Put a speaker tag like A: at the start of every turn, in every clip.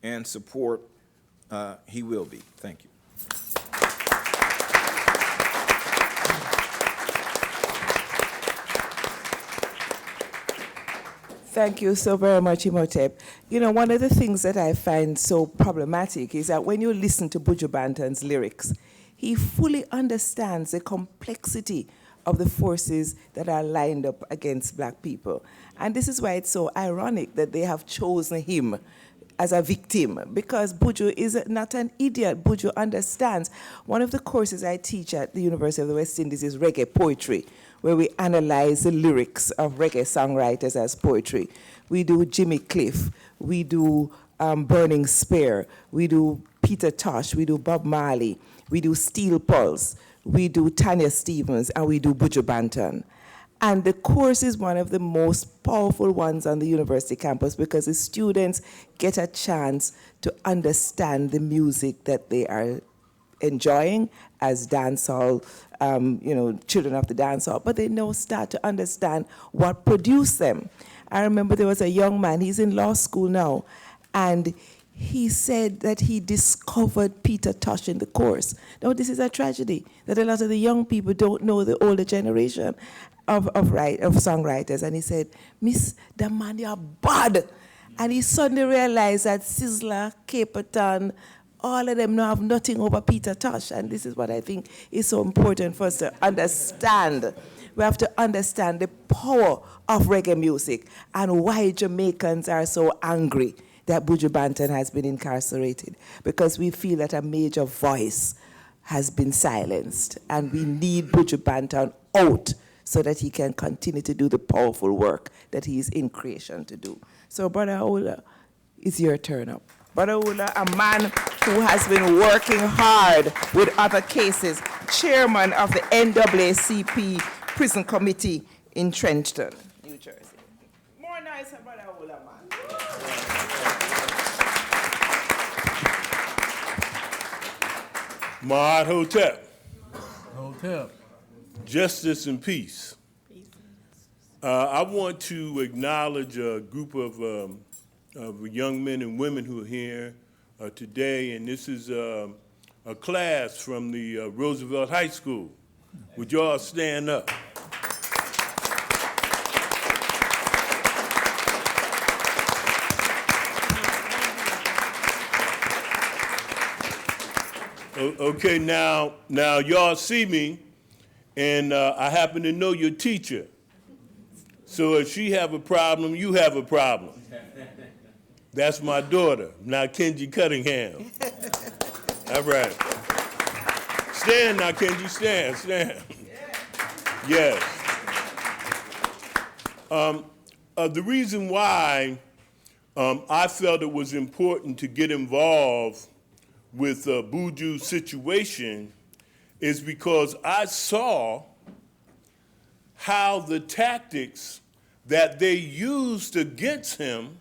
A: and support, he will be. Thank you.
B: Thank you so very much, Imhotep. You know, one of the things that I find so problematic is that when you listen to Buju Banton's lyrics, he fully understands the complexity of the forces that are lined up against black people. And this is why it's so ironic that they have chosen him as a victim, because Buju is not an idiot. Buju understands. One of the courses I teach at the University of the West Indies is reggae poetry, where we analyze the lyrics of reggae songwriters as poetry. We do Jimmy Cliff, we do Burning Spear, we do Peter Tosh, we do Bob Marley, we do Steel Pulse, we do Tanya Stevens, and we do Buju Banton. And the course is one of the most powerful ones on the university campus because the students get a chance to understand the music that they are enjoying as dancehall, children of the dancehall, but they now start to understand what produced them. I remember there was a young man, he's in law school now, and he said that he discovered Peter Tosh in the course. Now, this is a tragedy, that a lot of the young people don't know the older generation of songwriters. And he said, Miss, the man, you're bad. And he suddenly realized that Sizzler, Caperton, all of them now have nothing over Peter Tosh. And this is what I think is so important for us to understand. We have to understand the power of reggae music and why Jamaicans are so angry that Buju Banton has been incarcerated, because we feel that a major voice has been silenced, and we need Buju Banton out so that he can continue to do the powerful work that he is in creation to do. So, Brother Ola, it's your turn up. Brother Ola, a man who has been working hard with other cases, chairman of the NAACP Prison Committee in Trenton, New Jersey. More nice, Brother Ola, man.
C: Ma'at Hotep.
D: Hotep.
C: Justice and peace. I want to acknowledge a group of young men and women who are here today, and this is a class from the Roosevelt High School. Would you all stand up? Okay, now y'all see me, and I happen to know your teacher. So if she have a problem, you have a problem. That's my daughter, now Kenji Cunningham. All right. Stand now, Kenji, stand. Yes. The reason why I felt it was important to get involved with Buju's situation is because I saw how the tactics that they used against him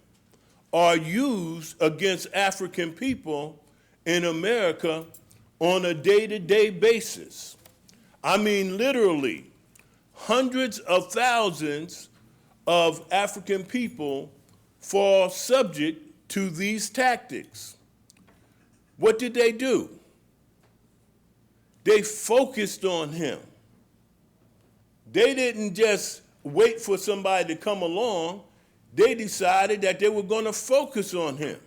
C: are used against African people in America on a day-to-day basis. I mean, literally, hundreds of thousands of African people fall subject to these tactics. What did they do? They focused on him. They didn't just wait for somebody to come along. They decided that they were going to focus on him.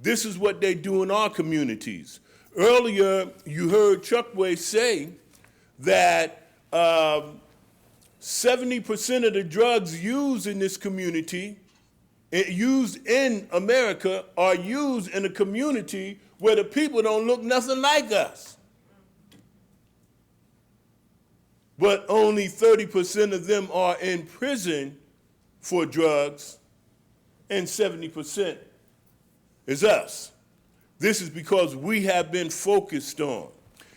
C: This is what they do in our communities. Earlier, you heard Chuckway say that 70% of the drugs used in this community, used in America, are used in a community where the people don't look nothing like us. But only 30% of them are in prison for drugs, and 70% is us. This is because we have been focused on.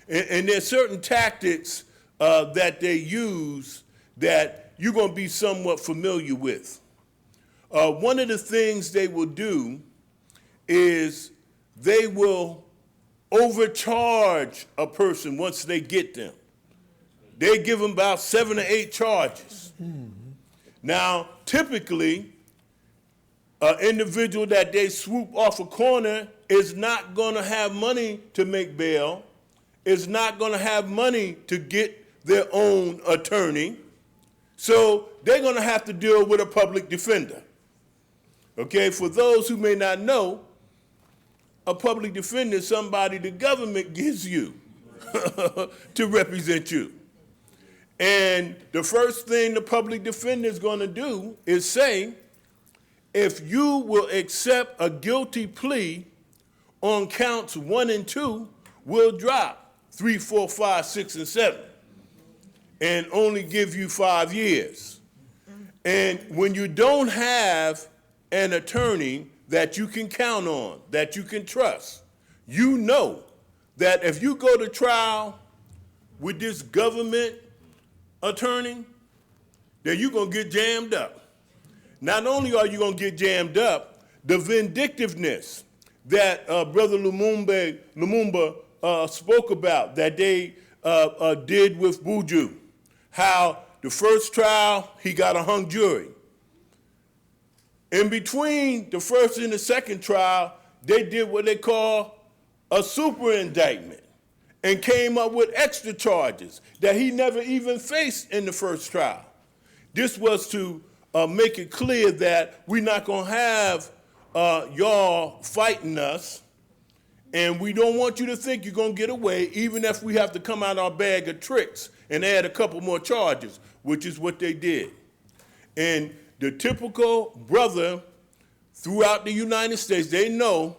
C: And there's certain tactics that they use that you're going to be somewhat familiar with. One of the things they will do is they will overcharge a person once they get them. They give them about 7 or 8 charges. Mm-hmm. Now, typically, An individual that they swoop off a corner is not going to have money to make bail, is not going to have money to get their own attorney, so they're going to have to deal with a public defender. Okay, for those who may not know, a public defender is somebody the government gives you to represent you. And the first thing the public defender is going to do is say, if you will accept a guilty plea on counts 1 and 2, we'll drop 3, 4, 5, 6, and 7, and only give you 5 years. And when you don't have an attorney that you can count on, that you can trust, you know that if you go to trial with this government attorney, that you're going to get jammed up. Not only are you going to get jammed up, the vindictiveness that Brother Lumumba spoke about, that they did with Buju, how the first trial, he got a hung jury. In between the first and the second trial, they did what they call a super indictment and came up with extra charges that he never even faced in the first trial. This was to make it clear that we're not going to have y'all fighting us, and we don't want you to think you're going to get away, even if we have to come out our bag of tricks and add a couple more charges, which is what they did. And the typical brother throughout the United States, they know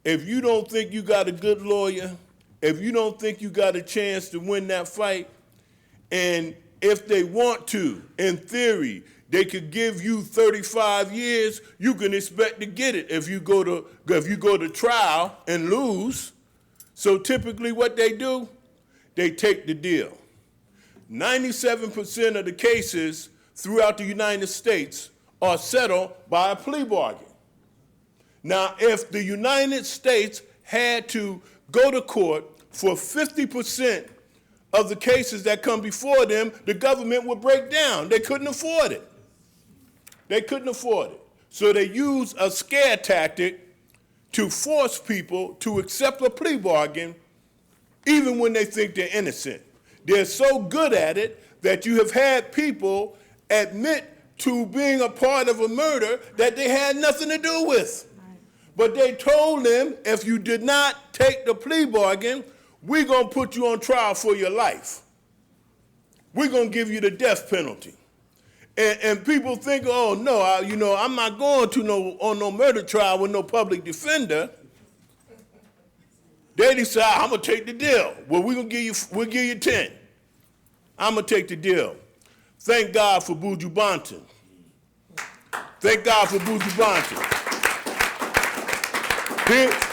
C: if you don't think you got a good lawyer, if you don't think you got a chance to win that fight, and if they want to, in theory, they could give you 35 years, you can expect to get it if you go to trial and lose. So typically what they do, they take the deal. 97% of the cases throughout the United States are settled by a plea bargain. Now, if the United States had to go to court for 50% of the cases that come before them, the government would break down. They couldn't afford it. They couldn't afford it. So they use a scare tactic to force people to accept a plea bargain even when they think they're innocent. They're so good at it that you have had people admit to being a part of a murder that they had nothing to do with. Right. But they told them, if you did not take the plea bargain, we're going to put you on trial for your life. We're going to give you the death penalty. And people think, oh, no, I'm not going to no murder trial with no public defender. They decide, I'm going to take the deal. Well, we'll give you 10. I'm going to take the deal. Thank God for Buju Banton. Thank God for Buju Banton.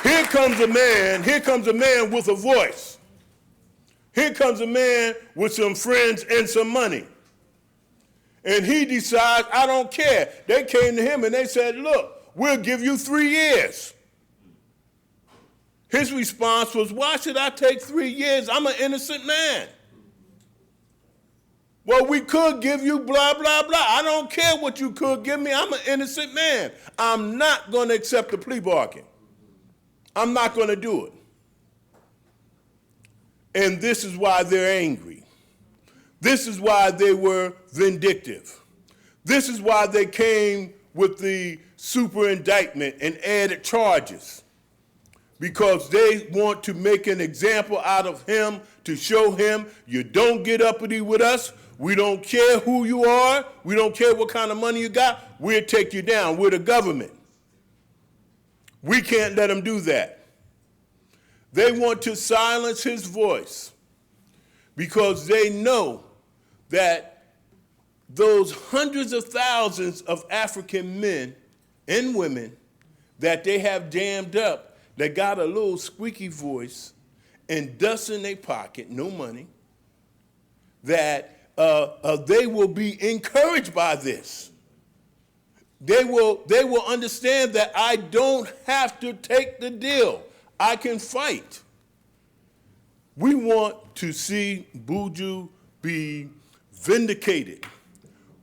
C: Here comes a man with a voice. Here comes a man with some friends and some money. And he decides, I don't care. They came to him and they said, look, we'll give you 3 years. His response was, why should I take 3 years? I'm an innocent man. Well, we could give you blah, blah, blah. I don't care what you could give me. I'm an innocent man. I'm not going to accept the plea bargain. I'm not going to do it. And this is why they're angry. This is why they were vindictive. This is why they came with the super indictment and added charges. Because they want to make an example out of him to show him, you don't get uppity with us. We don't care who you are. We don't care what kind of money you got. We'll take you down. We're the government. We can't let them do that. They want to silence his voice because they know that those hundreds of thousands of African men and women that they have jammed up, that got a little squeaky voice and dust in their pocket, no money, that they will be encouraged by this. They will understand that I don't have to take the deal. I can fight. We want to see Buju be vindicated.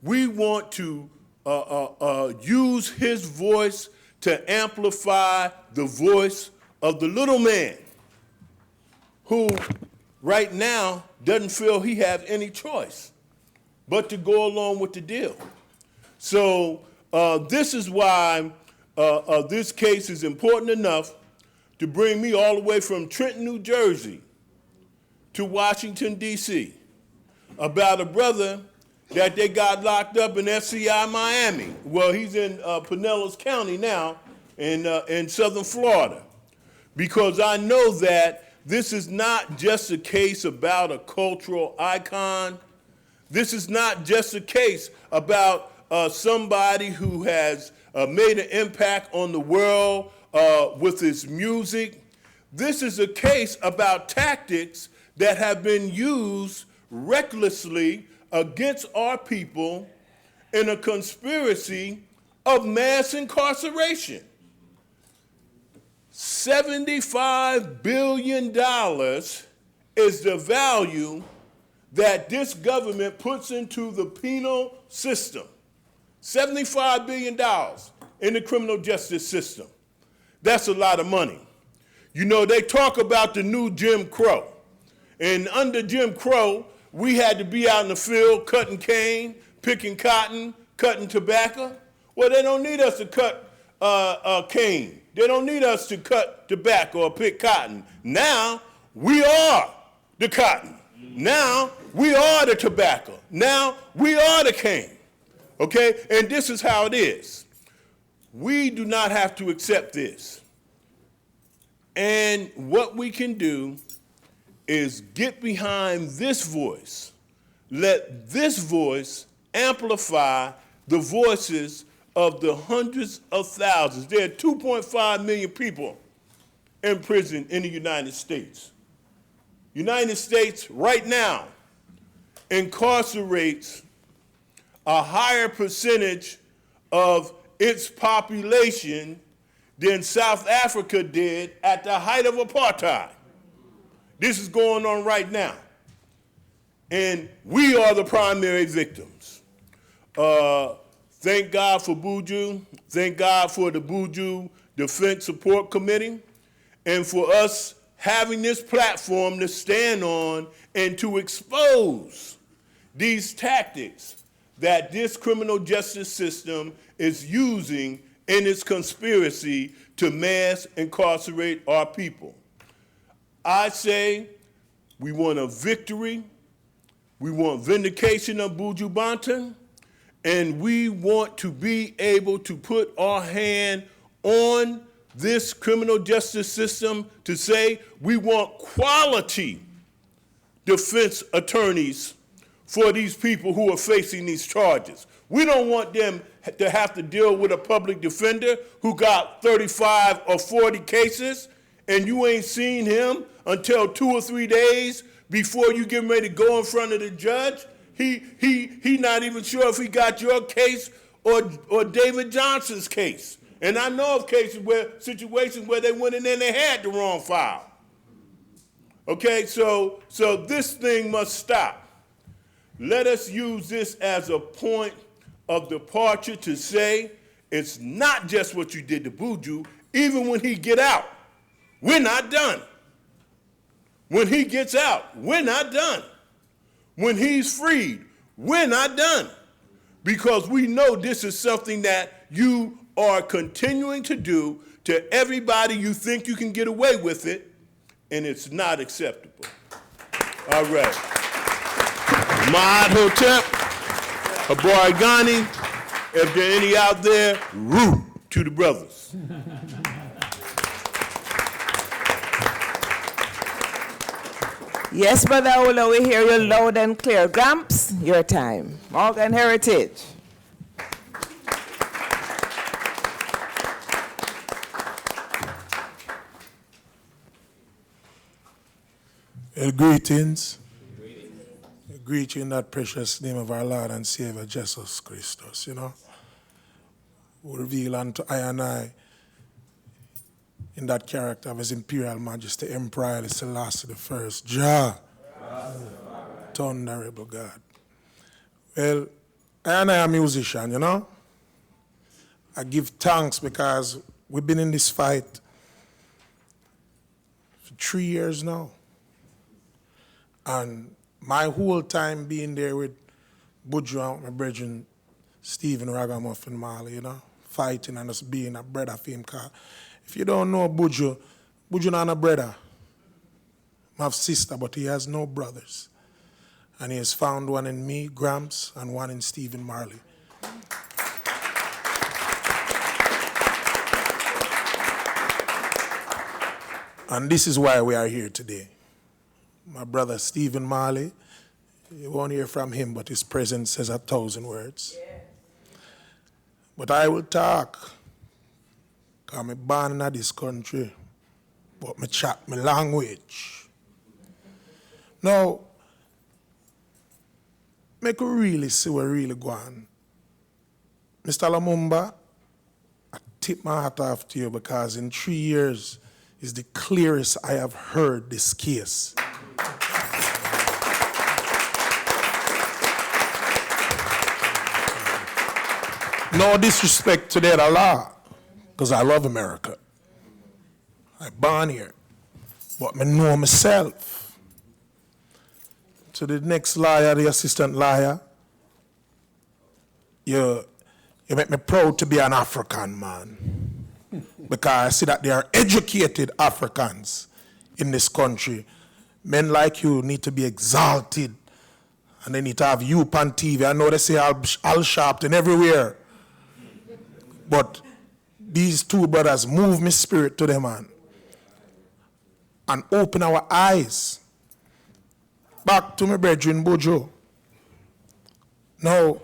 C: We want to use his voice to amplify the voice of the little man who right now doesn't feel he has any choice but to go along with the deal. So this is why this case is important enough to bring me all the way from Trenton, New Jersey to Washington, D.C. about a brother that they got locked up in FCI Miami. Well, he's in Pinellas County now in southern Florida, because I know that this is not just a case about a cultural icon. This is not just a case about somebody who has made an impact on the world with his music. This is a case about tactics that have been used recklessly against our people in a conspiracy of mass incarceration. $75 billion is the value that this government puts into the penal system. $75 billion in the criminal justice system. That's a lot of money. You know, they talk about the new Jim Crow. And under Jim Crow, we had to be out in the field cutting cane, picking cotton, cutting tobacco. Well, they don't need us to cut cane. They don't need us to cut tobacco or pick cotton. Now, we are the cotton. Now, we are the tobacco. Now, we are the cane. Okay? And this is how it is. We do not have to accept this. And what we can do is get behind this voice. Let this voice amplify the voices of the hundreds of thousands. There are 2.5 million people in prison in the United States. United States right now incarcerates a higher percentage of its population than South Africa did at the height of apartheid. This is going on right now. And we are the primary victims. Thank God for Buju. Thank God for the Buju Defense Support Committee, and for us having this platform to stand on and to expose these tactics that this criminal justice system is using in its conspiracy to mass incarcerate our people. I say we want a victory, we want vindication of Buju Banton, and we want to be able to put our hand on this criminal justice system to say we want quality defense attorneys for these people who are facing these charges. We don't want them to have to deal with a public defender who got 35 or 40 cases and you ain't seen him until 2 or 3 days before you get ready to go in front of the judge. He not even sure if he got your case or David Johnson's case. And I know of situations where they went in and they had the wrong file. Okay, so this thing must stop. Let us use this as a point of departure to say it's not just what you did to Buju. Even when he get out, we're not done. When he gets out, we're not done. When he's freed, we're not done. Because we know this is something that you are continuing to do to everybody you think you can get away with it, and it's not acceptable. All right. Maad Hotep, Habari Ghani, if there are any out there, roo to the brothers.
B: Yes, Brother Ola, we hear you loud and clear. Gramps, your time. Morgan Heritage.
D: Well, greetings. I greet you in that precious name of our Lord and Savior, Jesus Christus, you know. Who reveal unto I and I in that character of His Imperial Majesty, Emperor Selassie I, Jah, Thunderable God. Well, I and I am a musician, you know. I give thanks because we've been in this fight for 3 years now. And my whole time being there with Buju and my brethren, Stephen Ragamuffin Marley, fighting and us being a brother for him. Cause if you don't know Buju not a brother. I have sister, but he has no brothers. And he has found one in me, Gramps, and one in Stephen Marley. And this is why we are here today. My brother Stephen Marley, you won't hear from him, but his presence says 1,000 words. Yeah. But I will talk, because I'm born in this country, but I chat my language. Now, make you really see what really go on. Mr. Lumumba, I tip my hat off to you because in 3 years is the clearest I have heard this case. No disrespect to that law, because I love America. I'm born here, but I know myself. To the next lawyer, the assistant lawyer, you make me proud to be an African man. Because I see that there are educated Africans in this country. Men like you need to be exalted. And they need to have you on TV. I know they say Al Sharpton everywhere. But these two brothers move my spirit to them, man. And open our eyes. Back to my brethren, Buju. Now,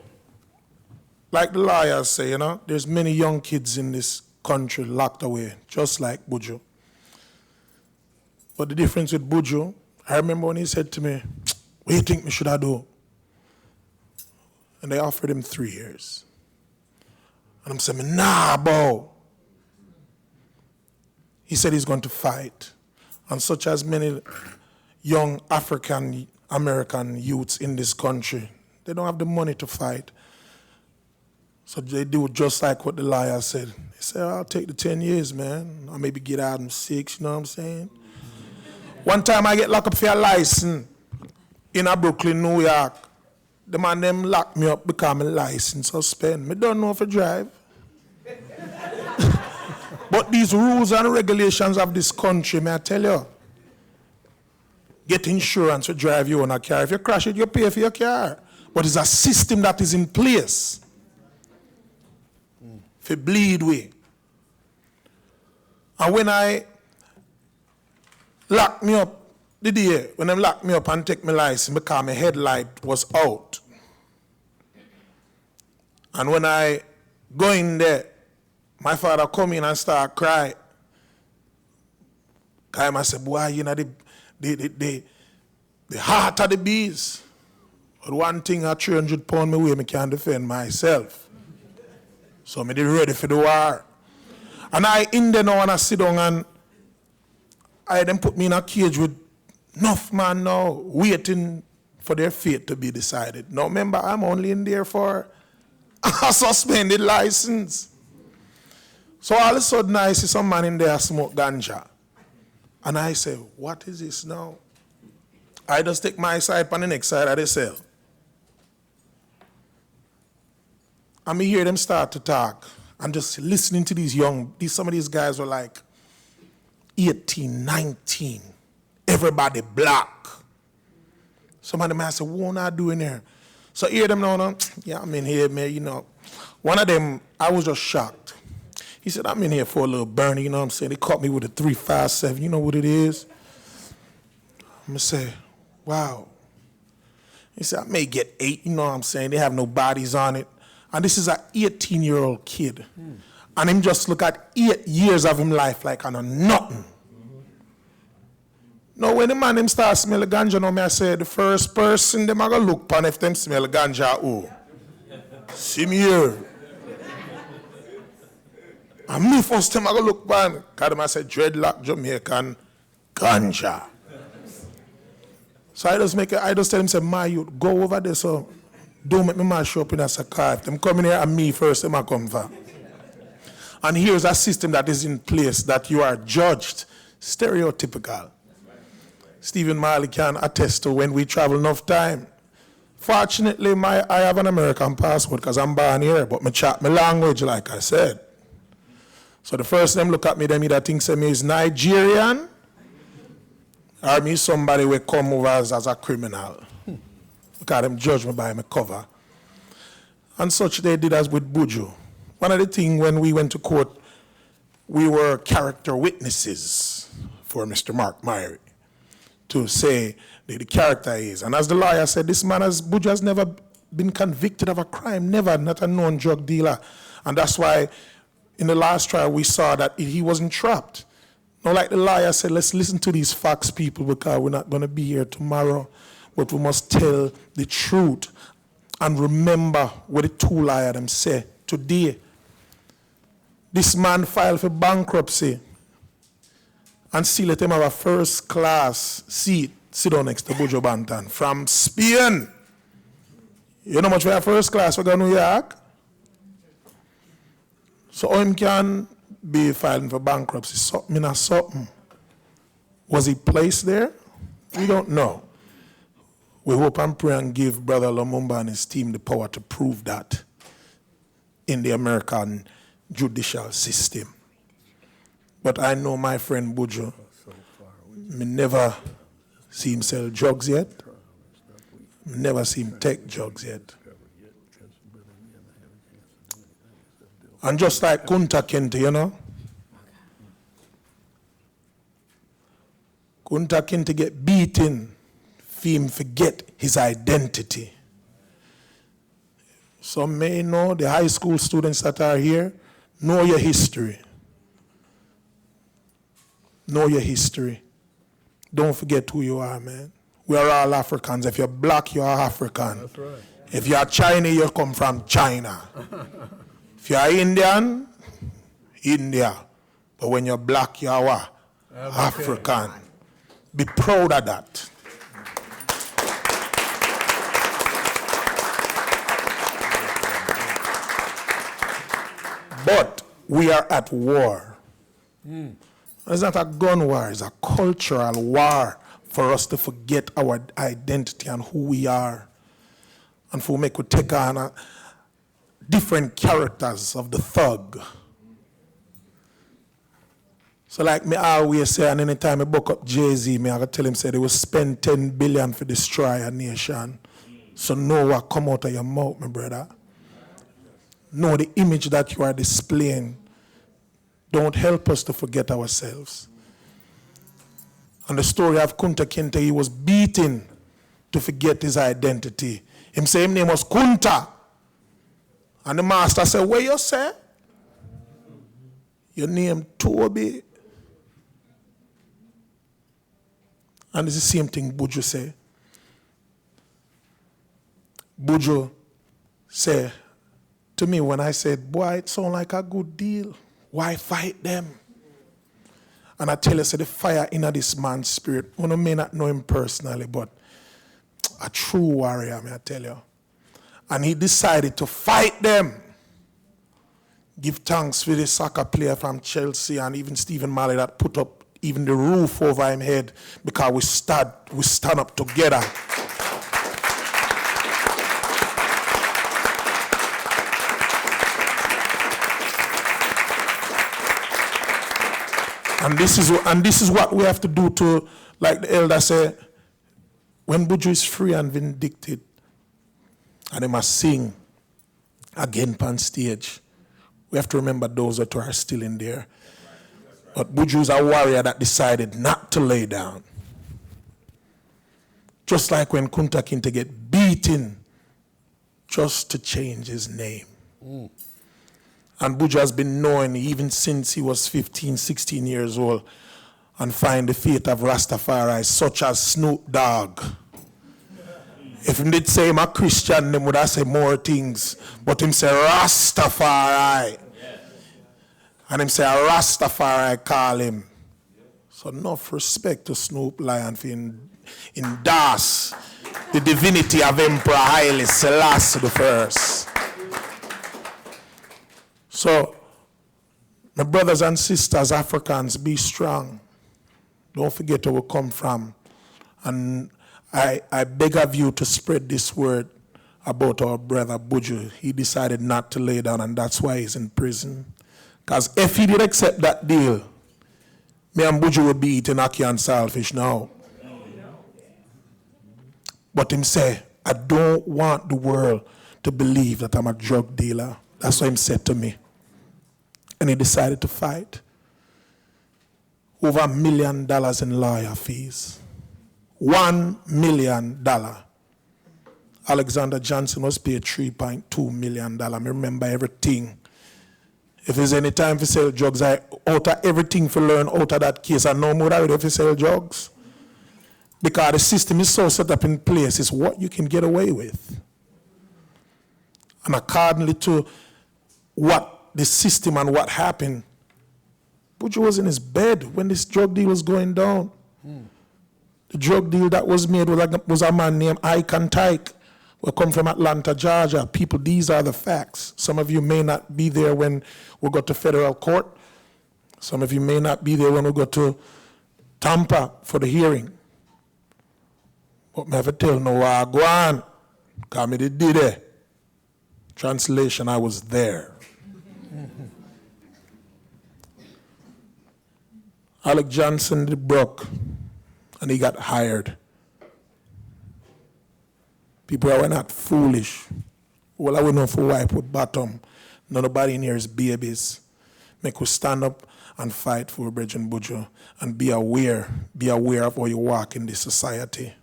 D: like the lawyers say, there's many young kids in this country locked away, just like Buju. But the difference with Buju, I remember when he said to me, what do you think we should I do? And they offered him 3 years. And I'm saying, nah, bro. He said he's going to fight. And such as many young African American youths in this country, they don't have the money to fight. So they do just like what the lawyer said. He said, I'll take the 10 years, man. Or maybe get out in 6, you know what I'm saying? One time I get locked up for a license in Brooklyn, New York. The man them locked me up because my license suspended. I don't know if I drive. But these rules and regulations of this country, may I tell you, get insurance to drive you on a car. If you crash it, you pay for your car. But it's a system that is in place. If you bleed way. And when I locked me up the day, when they locked me up and take my license because my headlight was out. And when I go in there, my father come in and start cry. I said, boy, the heart of the beast. But one thing at 300 pounds me weigh, I can't defend myself. So I'm ready for the war. And I in there now and I sit down and I then put me in a cage with enough man now waiting for their fate to be decided. Now remember, I'm only in there for a suspended license. So all of a sudden I see some man in there smoke ganja. And I say, what is this now? I just take my side on the next side of the cell. And me hear them start to talk. And just listening to some of these guys were like 18, 19. Everybody black. Some of them I say, what are you doing here? So hear them now, yeah, I'm in here, man, One of them, I was just shocked. He said, I'm in here for a little burning, you know what I'm saying? They caught me with a 357, you know what it is? I'm going to say, wow. He said, I may get 8, you know what I'm saying? They have no bodies on it. And this is an 18-year-old kid. And him just look at 8 years of him life like I know nothing. Now, when the man them start smell ganja, now I say, the first person them I go look upon if them smell ganja, oh. See me here. And me first time I go look upon, because them I say, dreadlock Jamaican ganja. So I just tell him, say, my youth, go over there, so don't make me mash up in a car. If them come in here and me first, them I come for. And here's a system that is in place that you are judged. Stereotypical. Stephen Marley can attest to when we travel enough time. Fortunately, I have an American passport because I'm born here, but I chat my language, like I said. So the first them look at me, them either think me is Nigerian or me somebody will come over as a criminal. Because them judge me by my cover. And such they did as with Buju. One of the things when we went to court, we were character witnesses for Mr. Mark Myrie to say that the character is. And as the lawyer said, this man, Buju has never been convicted of a crime, never, not a known drug dealer. And that's why in the last trial we saw that he wasn't trapped. Now, like the lawyer said, let's listen to these facts, people, because we're not going to be here tomorrow, but we must tell the truth and remember what the two liars them say today. This man filed for bankruptcy and still let him have a first class seat, sit down next to Buju Banton from Spain. You know much for a first class, we go to New York. So him can be filing for bankruptcy, something or something. Was he placed there? We don't know. We hope and pray and give Brother Lumumba and his team the power to prove that in the American judicial system. But I know my friend Buju, me never see him sell drugs yet. Me never see him take drugs yet. And just like Kunta Kinte, you know, Kunta Kinte get beaten for him forget his identity. Some may know, the high school students that are here, know your history. Know your history. Don't forget who you are, man. We are all Africans. If you're black, you are African.
E: That's right.
D: If you're Chinese, you come from China. If you're Indian, India. But when you're black, you are what? African. Be proud of that. But we are at war. It's not a gun war, it's a cultural war for us to forget our identity and who we are. And for make we take on different characters of the thug. So like me always say, and anytime I book up Jay-Z, I tell him say they will spend 10 billion to destroy a nation. So know what come out of your mouth, my brother. Know the image that you are displaying. Don't help us to forget ourselves. And the story of Kunta Kinte, he was beaten to forget his identity. Him say his name was Kunta. And the master said, where you say? Your name Toby. And it's the same thing Buju say. Buju say to me when I said, boy, it sounds like a good deal. Why fight them? And I tell you, say the fire in this man's spirit, one may not know him personally, but a true warrior, may I tell you. And he decided to fight them. Give thanks for the soccer player from Chelsea and even Stephen Marley that put up even the roof over his head because we stand up together. And this is what we have to do to, like the elder said, when Buju is free and vindicted, and they must sing again on stage, we have to remember those that are still in there. But Buju is a warrior that decided not to lay down. Just like when Kunta Kinte get beaten just to change his name. And Buju has been known even since he was 15, 16 years old and find the faith of Rastafari such as Snoop Dogg. If he did say him a Christian, then would I say more things. But him say Rastafari. And him say a Rastafari call him. So enough respect to Snoop Lion for endorse the divinity of Emperor Haile Selassie I. So My brothers and sisters, Africans, be strong. Don't forget where we come from. And I beg of you to spread this word about our brother Buju. He decided not to lay down, and that's why he's in prison. Because if he did accept that deal, me and Buju would be eating ackee and saltfish now. But him say, I don't want the world to believe that I'm a drug dealer. That's what him said to me. And he decided to fight. Over $1 million in lawyer fees. $1 million. Alexander Johnson was paid $3.2 million. I remember everything. If there's any time for sell drugs, I out of everything for learn out of that case. I know more already if you sell drugs. Because the system is so set up in place, it's what you can get away with. And accordingly to what the system and what happened, Buju was in his bed when this drug deal was going down. The drug deal that was made was a man named Icon Tyke, who come from Atlanta, Georgia. People, these are the facts. Some of you may not be there when we go to federal court. Some of you may not be there when we go to Tampa for the hearing. But me have to tell no I go on, because me did it. Translation, I was there. Alec Johnson did broke, and he got hired. People are not foolish. Well, I would know for wipe with bottom. Nobody in here is babies. Make us stand up and fight for Bridget Buju and be aware of how you walk in this society.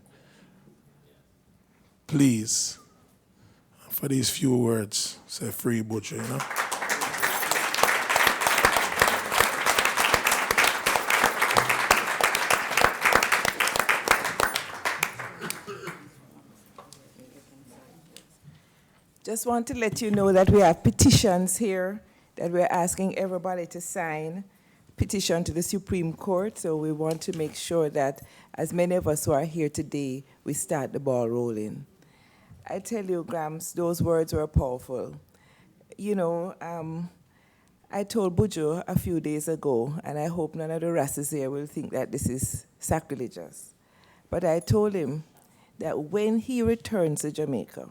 D: Please, for these few words, say free Buju, you know?
B: Just want to let you know that we have petitions here that we're asking everybody to sign. Petition to the Supreme Court, so we want to make sure that as many of us who are here today, we start the ball rolling. I tell you, Grams, those words were powerful. You know, I told Buju a few days ago, and I hope none of the rasses here will think that this is sacrilegious, but I told him that when he returns to Jamaica,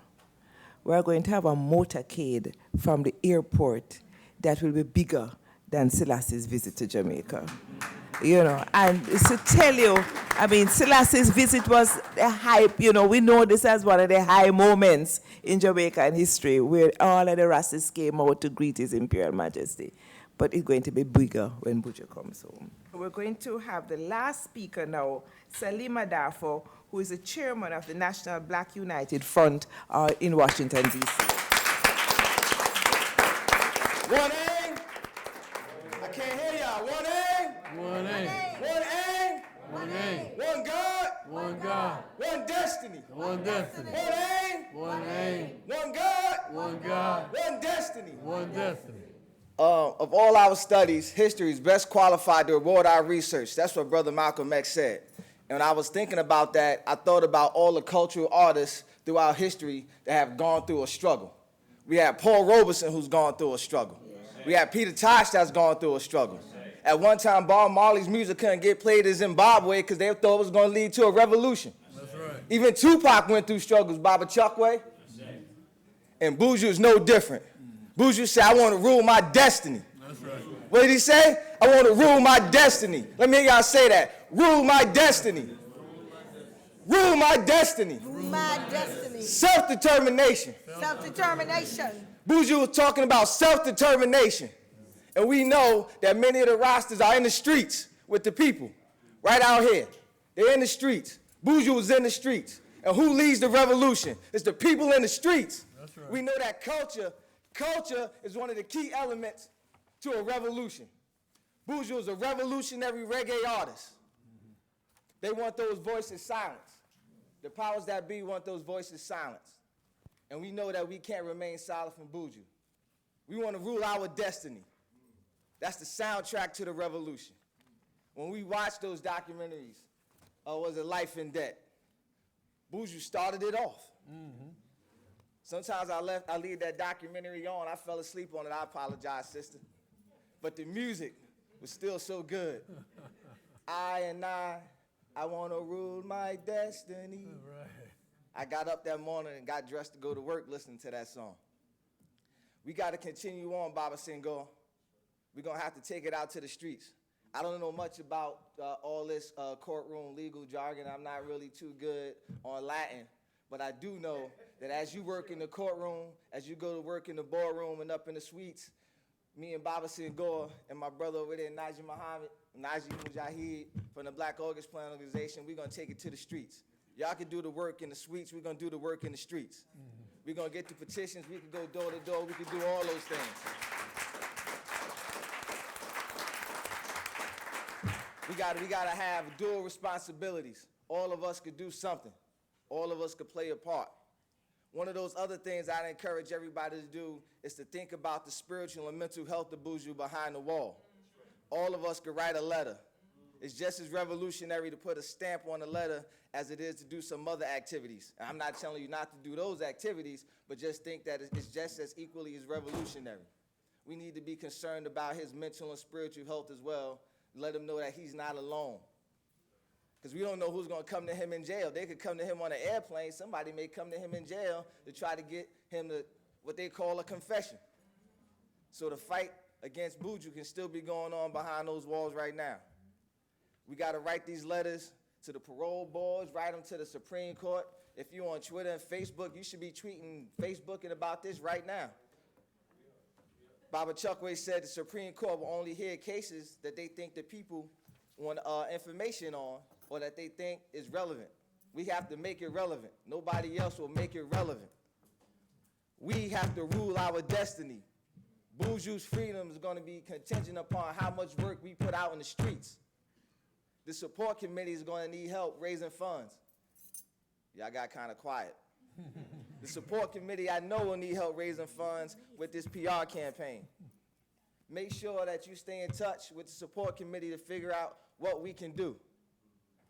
B: we're going to have a motorcade from the airport that will be bigger than Selassie's visit to Jamaica. You know, and to tell you, I mean, Selassie's visit was a hype, you know, we know this as one of the high moments in Jamaican history where all of the races came out to greet His Imperial Majesty. But it's going to be bigger when Buju comes home. We're going to have the last speaker now, Salima Darfo, who is the chairman of the National Black United Front in Washington, D.C.
E: 1A. I can't hear y'all. 1A.
F: 1A.
E: 1A.
F: 1A.
E: One God.
F: One God.
E: One destiny.
F: One destiny.
E: 1A.
F: One aim.
E: One God.
F: One God.
E: One destiny.
F: One destiny.
E: Of all our studies, history is best qualified to reward our research. That's what Brother Malcolm X said. And when I was thinking about that, I thought about all the cultural artists throughout history that have gone through a struggle. We had Paul Robeson, who's gone through a struggle. We had Peter Tosh, that's gone through a struggle. At one time, Bob Marley's music couldn't get played in Zimbabwe because they thought it was going to lead to a revolution.
F: That's right.
E: Even Tupac went through struggles, Baba Chuckway. And Buju is no different. Buju said, I want to rule my destiny.
F: That's right.
E: What did he say? I want to rule my destiny. Let me hear y'all say that. Rule my destiny. Rule my destiny.
G: Rule my destiny.
E: Self-determination.
G: Self-determination.
E: Buju was talking about self-determination. And we know that many of the rosters are in the streets with the people, right out here. They're in the streets. Buju was in the streets. And who leads the revolution? It's the people in the streets.
F: That's right.
E: We know that culture is one of the key elements to a revolution. Buju is a revolutionary reggae artist. They want those voices silenced. The powers that be want those voices silenced. And we know that we can't remain silent from Buju. We want to rule our destiny. That's the soundtrack to the revolution. When we watch those documentaries, was it Life and Debt? Buju started it off. Mm-hmm. Sometimes I leave that documentary on. I fell asleep on it. I apologize, sister. but the music was still so good. I want to rule my destiny.
F: Right.
E: I got up that morning and got dressed to go to work listening to that song. We got to continue on, Baba Senghor. We're going to have to take it out to the streets. I don't know much about all this courtroom legal jargon. I'm not really too good on Latin. But I do know that as you work in the courtroom, as you go to work in the boardroom and up in the suites, me and Baba Senghor and my brother over there, Najee Mujahid from the Black August Plan Organization, we're going to take it to the streets. Y'all can do the work in the suites. We're going to do the work in the streets. We're going to get the petitions. We can go door to door. We can do all those things. We gotta have dual responsibilities. All of us could do something. All of us could play a part. One of those other things I'd encourage everybody to do is to think about the spiritual and mental health of Buju behind the wall. All of us could write a letter. It's just as revolutionary to put a stamp on a letter as it is to do some other activities. And I'm not telling you not to do those activities, but just think that it's just as equally as revolutionary. We need to be concerned about his mental and spiritual health as well. Let him know that he's not alone. Because we don't know who's going to come to him in jail. They could come to him on an airplane. Somebody may come to him in jail to try to get him to what they call a confession. So the fight against Buju can still be going on behind those walls right now. We got to write these letters to the parole boards, write them to the Supreme Court. If you're on Twitter and Facebook, you should be tweeting, Facebooking about this right now. Baba Chukwe said the Supreme Court will only hear cases that they think the people want information on or that they think is relevant. We have to make it relevant. Nobody else will make it relevant. We have to rule our destiny. Buju's freedom is going to be contingent upon how much work we put out in the streets. The support committee is going to need help raising funds. Y'all got kind of quiet. The support committee, I know, will need help raising funds with this PR campaign. Make sure that you stay in touch with the support committee to figure out what we can do.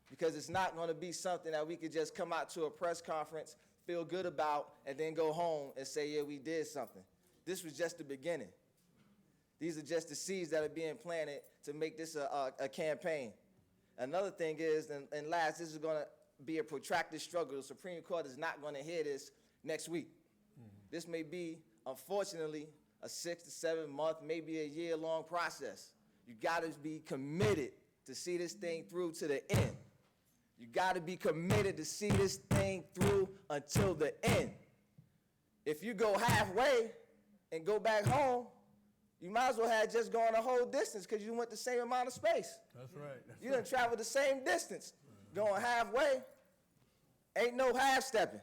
E: Because it's not going to be something that we could just come out to a press conference, feel good about, and then go home and say, yeah, we did something. This was just the beginning. These are just the seeds that are being planted to make this a campaign. Another thing is, and last, this is going to be a protracted struggle. The Supreme Court is not going to hear this next week. This may be, unfortunately, a 6 to 7 month, maybe a year-long process. You got to be committed to see this thing through to the end. You got to be committed to see this thing through until the end. If you go halfway and go back home, you might as well have just gone the whole distance because you went the same amount of space.
F: That's right.
E: You done traveled the same distance. Going halfway, ain't no half-stepping.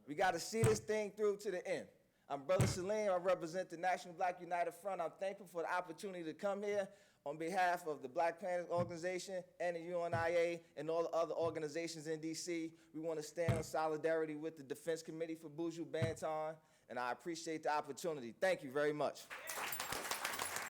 E: We got to see this thing through to the end. I'm Brother Salim. I represent the National Black United Front. I'm thankful for the opportunity to come here on behalf of the Black Planet Organization and the UNIA and all the other organizations in D.C. We want to stand in solidarity with the Defense Committee for Buju Banton, and I appreciate the opportunity. Thank you very much.